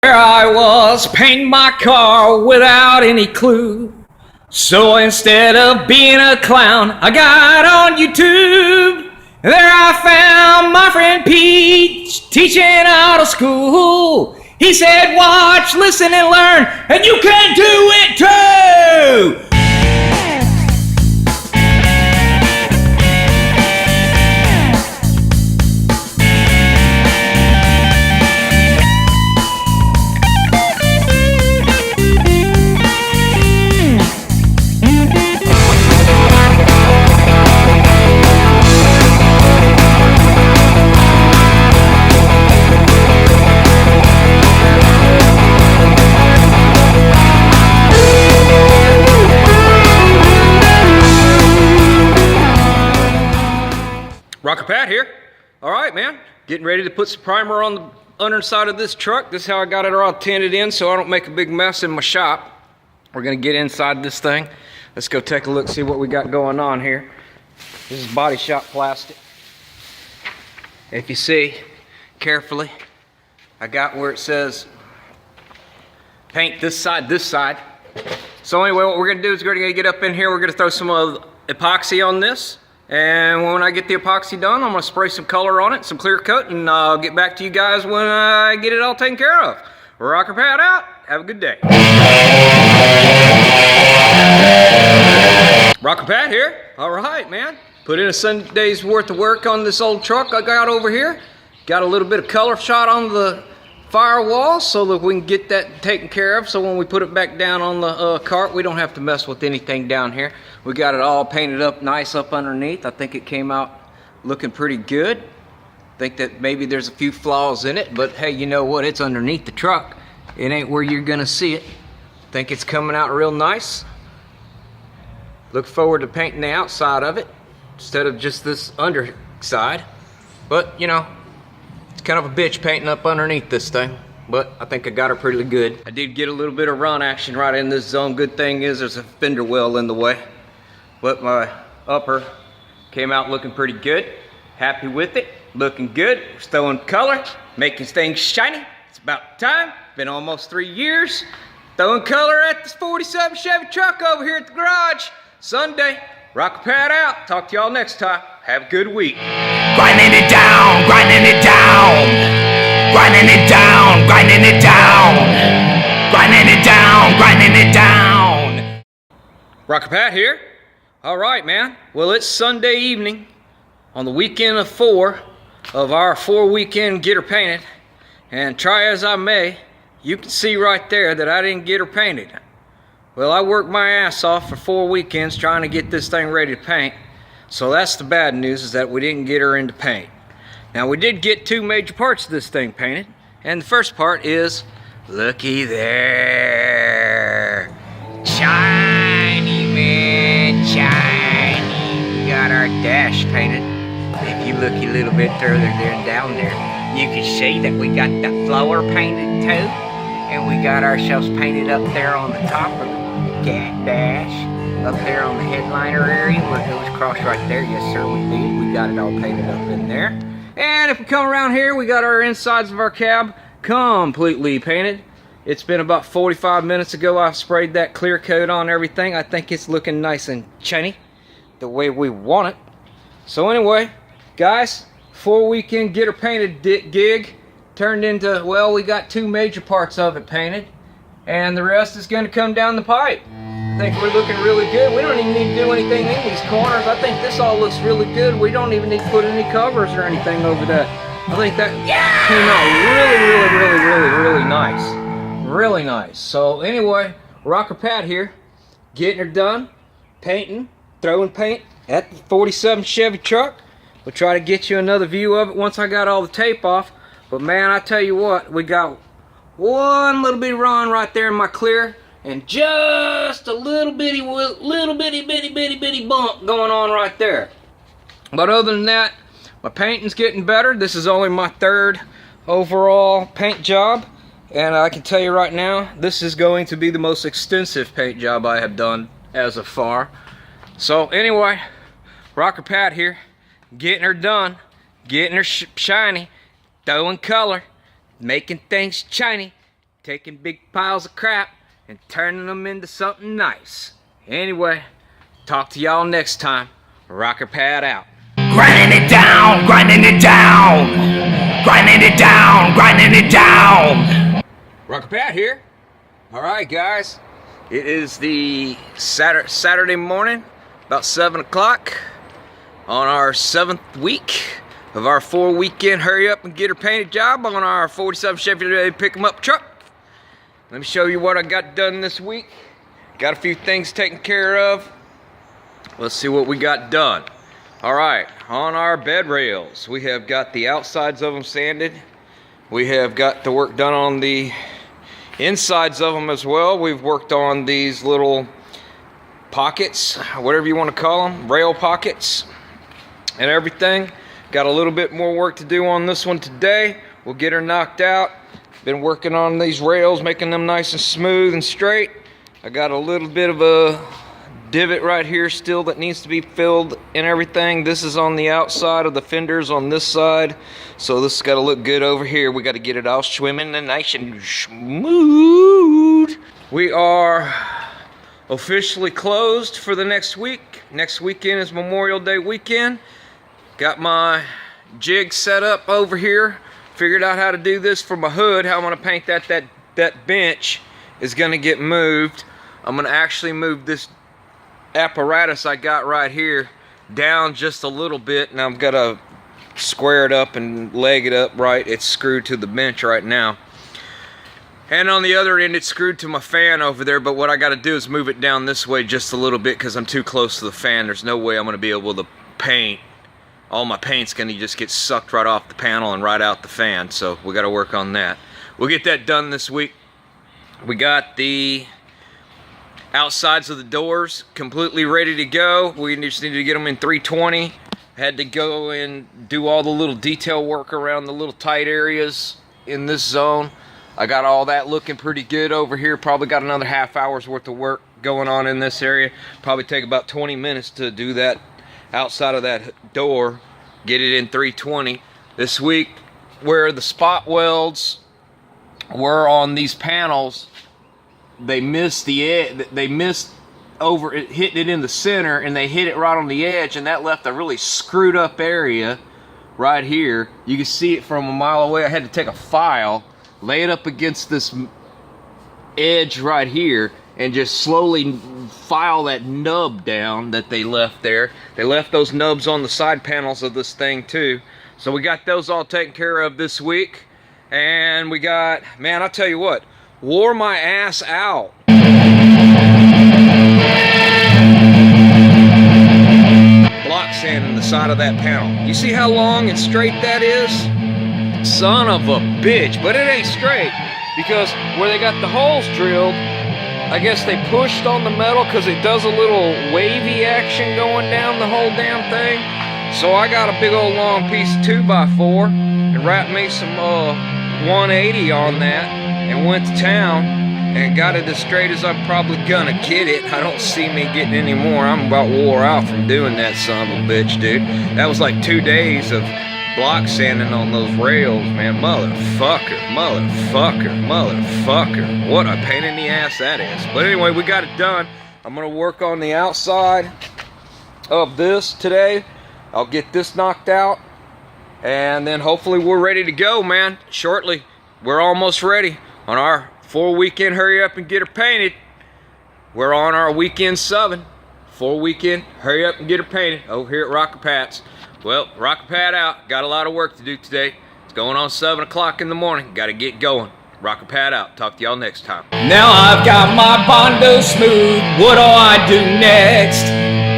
There I was, painting my car without any clue. So instead of being a clown, I got on YouTube. There I found my friend Pete teaching auto school. He said, watch, listen, and learn, and you can do it too! Rocker Pat here. All right, man. Getting ready to put some primer on the underside of this truck. This is how I got it all tinted in so I don't make a big mess in my shop. We're gonna get inside this thing. Let's go take a look, see what we got going on here. This is body shop plastic. If you see carefully, I got where it says paint this side, this side. So anyway, what we're gonna do is we're gonna get up in here. We're gonna throw some epoxy on this. And when I get the epoxy done, I'm going to spray some color on it, some clear coat, and I'll get back to you guys when I get it all taken care of. Rocker Pat out. Have a good day. Rocker Pat here. All right, man. Put in a Sunday's worth of work on this old truck I got over here. Got a little bit of color shot on the firewall so that we can get that taken care of, so when we put it back down on the cart, we don't have to mess with anything down here. We got it all painted up nice up underneath. I think it came out looking pretty good. Think that maybe there's a few flaws in it, but hey, you know what? It's underneath the truck. It ain't where you're gonna see it. Think it's coming out real nice. Look forward to painting the outside of it instead of just this underside. But you know, it's kind of a bitch painting up underneath this thing, but I think I got her pretty good. I did get a little bit of run action right in this zone. Good thing is there's a fender well in the way. But my upper came out looking pretty good. Happy with it, looking good. We're throwing color, making things shiny. It's about time. Been almost 3 years. Throwing color at this 47 Chevy truck over here at the garage. Sunday, Rocker Pat out. Talk to y'all next time. Have a good week. Grinding it down, grinding it down. Grinding it down, grinding it down. Grinding it down, grinding it down. Rocker Pat here. All right, man. Well, it's Sunday evening on the weekend of 4 of our 4 weekend get her painted. And try as I may, you can see right there that I didn't get her painted. Well, I worked my ass off for 4 weekends trying to get this thing ready to paint. So that's the bad news, is that we didn't get her into paint. Now, we did get 2 major parts of this thing painted. And the first part is, looky there. Shiny, man, shiny. We got our dash painted. If you look a little bit further there and down there, you can see that we got the floor painted too. And we got ourselves painted up there on the top of the dash. Up there on the headliner area where it goes across right there. Yes, sir, we did. We got it all painted up in there. And if we come around here, we got our insides of our cab completely painted. It's been about 45 minutes ago I sprayed that clear coat on everything. I think it's looking nice and shiny the way we want it. So anyway, guys, 4 weekend get her painted gig turned into, well, we got 2 major parts of it painted, and the rest is going to come down the pipe. I think we're looking really good. We don't even need to do anything in these corners. I think this all looks really good. We don't even need to put any covers or anything over that. I think that came out really nice. Really nice. So anyway, Rocker Pat here, getting her done, painting, throwing paint at the 47 Chevy truck. We'll try to get you another view of it once I got all the tape off. But man, I tell you what, we got one little bitty run right there in my clear, and just a little bitty bump going on right there. But other than that, my painting's getting better. This is only my 3rd overall paint job, and I can tell you right now, this is going to be the most extensive paint job I have done as of far. So anyway, Rocker Pat here, getting her done, getting her shiny, throwing color, making things shiny. taking big piles of crap and turning them into something nice. Anyway, talk to y'all next time. Rocker Pad out. Grinding it down, grinding it down, grinding it down, grinding it down. Rocker Pad here. Alright guys, it is the Saturday morning, about 7 o'clock, on our 7th week of our 4-weekend hurry up and get her painted job on our 47 Chevy pick 'em up truck. Let me show you what I got done this week. Got a few things taken care of. Let's see what we got done. Alright, on our bed rails, we have got the outsides of them sanded. We have got the work done on the insides of them as well. We've worked on these little pockets, whatever you want to call them, rail pockets and everything. Got a little bit more work to do on this one today. We'll get her knocked out. Been working on these rails, making them nice and smooth and straight. I got a little bit of a divot right here still that needs to be filled and everything. This is on the outside of the fenders on this side, so this has got to look good over here. We got to get it all swimming and nice and smooth. We are officially closed for the next week. Next weekend is Memorial Day weekend. Got my jig set up over here. Figured out how to do this for my hood. How I'm going to paint that bench is going to get moved. I'm going to actually move this apparatus I got right here down just a little bit, and I've got to square it up and leg it up right. It's screwed to the bench right now, and on the other end it's screwed to my fan over there, but what I got to do is move it down this way just a little bit because I'm too close to the fan. There's no way I'm going to be able to paint. All my paint's going to just get sucked right off the panel and right out the fan, so we got to work on that. We'll get that done this week. We got the outsides of the doors completely ready to go. We just need to get them in 320. Had to go and do all the little detail work around the little tight areas in this zone. I got all that looking pretty good over here. Probably got another half hour's worth of work going on in this area. Probably take about 20 minutes to do that outside of that door, get it in 320. This week, where the spot welds were on these panels, they missed the edge. They missed over it, hitting it in the center, and they hit it right on the edge, and that left a really screwed up area right here. You can see it from a mile away. I had to take a file, lay it up against this edge right here, and just slowly file that nub down that they left there. They left those nubs on the side panels of this thing too. So we got those all taken care of this week. And we got, man, I'll tell you what, wore my ass out. Block sanding the side of that panel. You see how long and straight that is? Son of a bitch, but it ain't straight because where they got the holes drilled, I guess they pushed on the metal because it does a little wavy action going down the whole damn thing. So I got a big old long piece of 2x4 and wrapped me some 180 on that and went to town and got it as straight as I'm probably gonna get it. I don't see me getting any more. I'm about wore out from doing that son of a bitch, dude. That was like 2 days of block sanding on those rails, man. Motherfucker, motherfucker, motherfucker. What a pain in the ass that is. But anyway, we got it done. I'm gonna work on the outside of this today. I'll get this knocked out, and then hopefully we're ready to go, man. Shortly, we're almost ready on our 4-weekend hurry up and get her painted. We're on our weekend subbing. 4-weekend hurry up and get her painted over here at Rocker Pat's. Well, Rocker Pad out. Got a lot of work to do today. It's going on 7 o'clock in the morning. Got to get going. Rocker Pad out. Talk to y'all next time. Now I've got my Bondo smooth. What do I do next?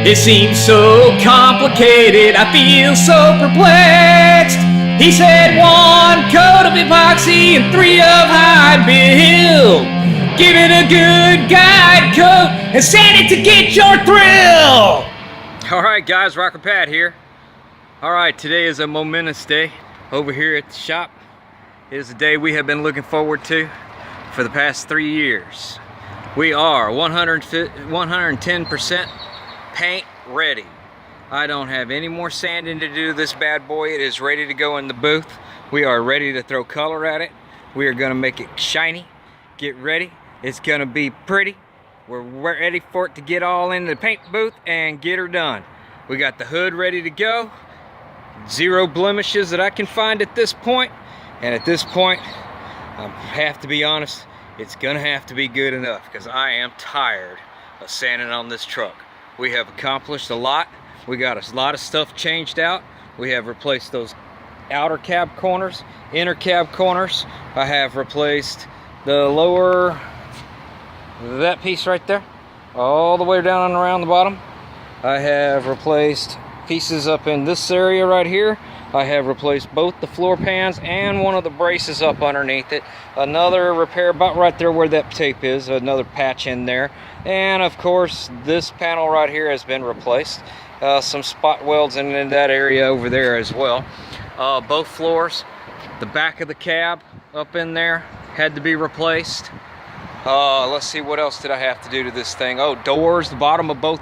It seems so complicated. I feel so perplexed. He said 1 coat of epoxy and 3 of high build. Give it a good guide coat and sand it to get your thrill. All right, guys. Rocker Pad here. All right, today is a momentous day over here at the shop. It is a day we have been looking forward to for the past 3 years. We are 110% paint ready. I don't have any more sanding to do this bad boy. It is ready to go in the booth. We are ready to throw color at it. We are going to make it shiny Get ready. It's gonna be pretty. We're ready for it to get all in the paint booth and get her done. We got the hood ready to go. 0 blemishes that I can find at this point. And at this point, I have to be honest, it's gonna have to be good enough because I am tired of sanding on this truck. We have accomplished a lot. We got a lot of stuff changed out. We have replaced those outer cab corners, inner cab corners. I have replaced the lower, that piece right there, all the way down and around the bottom. I have replaced pieces up in this area right here. I have replaced both the floor pans and one of the braces up underneath it. Another repair about right there where that tape is, another patch in there. And of course, this panel right here has been replaced. Some spot welds in that area over there as well. Both floors, the back of the cab up in there had to be replaced. Let's see, what else did I have to do to this thing? Oh, doors, the bottom of both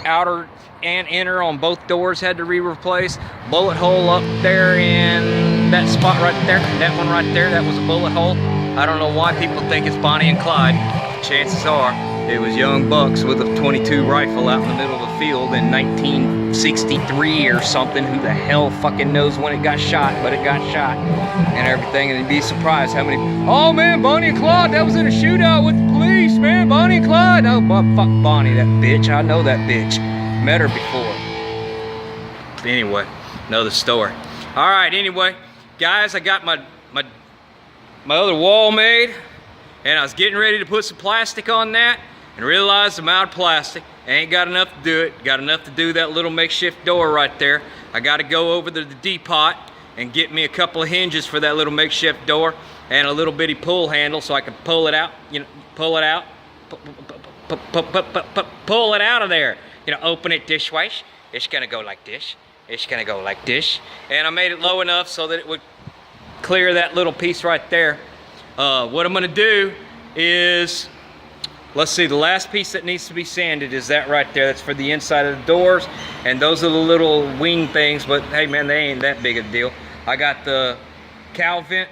outer and inner on both doors had to be replaced. Bullet hole up there in that spot right there, that one right there, that was a bullet hole. I don't know why people think it's Bonnie and Clyde. Chances are it was young bucks with a .22 rifle out in the middle of the field in 1963 or something. Who the hell fucking knows when it got shot, but it got shot and everything. And you'd be surprised how many, oh man, Bonnie and Clyde, that was in a shootout with the police, man, Bonnie and Clyde. Oh, fuck Bonnie, that bitch, I know that bitch. Met her before. Anyway, another story. All right, anyway, guys, I got my other wall made, and I was getting ready to put some plastic on that, and realized I'm out of plastic. I ain't got enough to do it. Got enough to do that little makeshift door right there. I got to go over to the depot and get me a couple of hinges for that little makeshift door and a little bitty pull handle so I can pull it out. You know, pull it out, pull it out of there. You know, open it this way. It's gonna go like this. It's gonna go like this. And I made it low enough so that it would clear that little piece right there. What I'm gonna do is, let's see, the last piece that needs to be sanded is that right there. That's for the inside of the doors. And those are the little wing things, but hey man, they ain't that big a deal. I got the cowl vent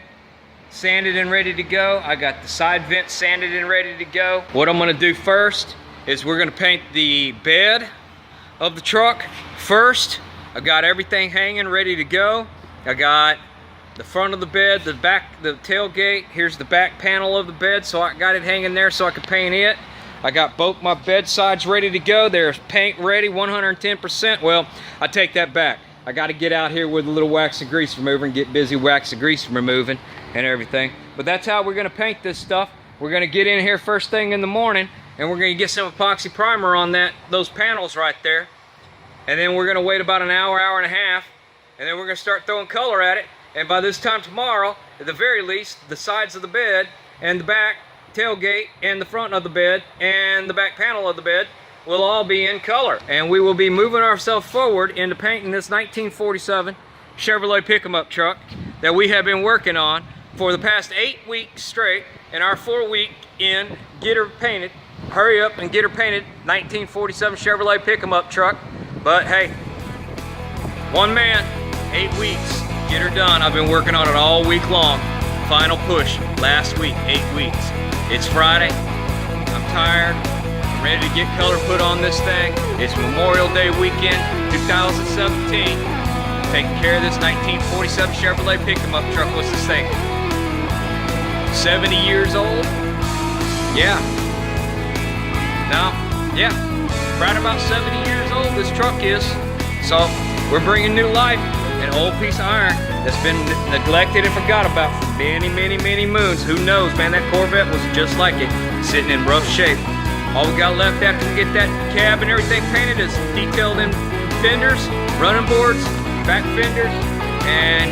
sanded and ready to go. I got the side vent sanded and ready to go. What I'm gonna do first is we're gonna paint the bed of the truck first. I got everything hanging ready to go. I got the front of the bed, the back, the tailgate. Here's the back panel of the bed, so I got it hanging there so I could paint it. I got both my bed sides ready to go. There's paint ready, 110%. Well, I take that back. I got to get out here with a little wax and grease remover and get busy wax and grease removing and everything. But that's how we're gonna paint this stuff. We're gonna get in here first thing in the morning, and we're gonna get some epoxy primer on those panels right there. And then we're gonna wait about an hour, hour and a half, and then we're gonna start throwing color at it. And by this time tomorrow, at the very least, the sides of the bed and the back tailgate and the front of the bed and the back panel of the bed will all be in color. And we will be moving ourselves forward into painting this 1947 Chevrolet pick-em-up truck that we have been working on for the past 8 weeks straight. And our 4-week in, get her painted, hurry up and get her painted 1947 Chevrolet pick-em-up truck. But hey, one man, 8 weeks, get her done. I've been working on it all week long. Final push, last week, 8 weeks. It's Friday, I'm tired, I'm ready to get color put on this thing. It's Memorial Day weekend, 2017. Taking care of this 1947 Chevrolet pick-em-up truck. What's this thing? 70 years old? Yeah. No, yeah. Right about 70 years old this truck is. So we're bringing new life. An old piece of iron that's been neglected and forgot about for many, many, many moons. Who knows, man? That Corvette was just like it, sitting in rough shape. All we got left after we get that cab and everything painted is detailed in fenders, running boards, back fenders, and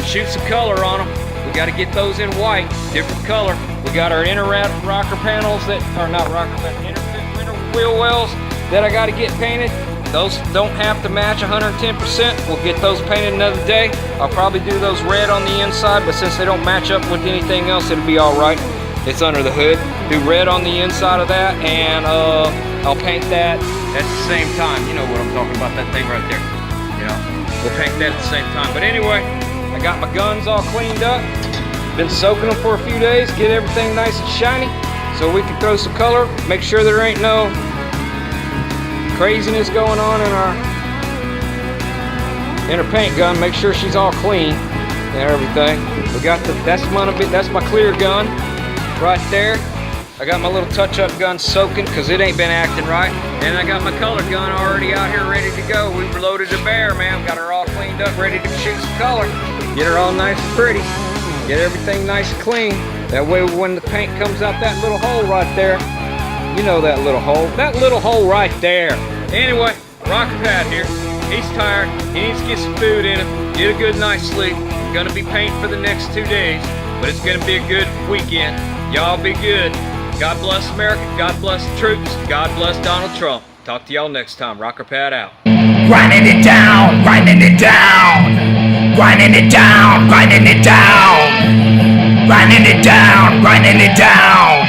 shoot some color on them. We got to get those in white, different color. We got our inner rocker panels that are not rocker, but inner wheel wells that I got to get painted. Those don't have to match 110%. We'll get those painted another day. I'll probably do those red on the inside, but since they don't match up with anything else, it'll be all right. It's under the hood. Do red on the inside of that, and I'll paint that at the same time. You know what I'm talking about, that thing right there. You know, we'll paint that at the same time. But anyway, I got my guns all cleaned up. Been soaking them for a few days, get everything nice and shiny so we can throw some color, make sure there ain't no craziness going on in her paint gun, make sure she's all clean and everything. We got that's my clear gun right there. I got my little touch-up gun soaking because it ain't been acting right. And I got my color gun already out here ready to go. We loaded the bear, man. Got her all cleaned up, ready to shoot some color. Get her all nice and pretty. Get everything nice and clean. That way when the paint comes out that little hole right there, you know that little hole. That little hole right there. Anyway, Rocker Pat here. He's tired. He needs to get some food in him. Get a good night's sleep. Gonna be painting for the next 2 days, but it's gonna be a good weekend. Y'all be good. God bless America. God bless the troops. God bless Donald Trump. Talk to y'all next time. Rocker Pat out. Grinding it down, grinding it down, grinding it down, grinding it down, grinding it down, grinding it down,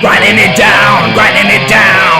grinding it down, grinding it down.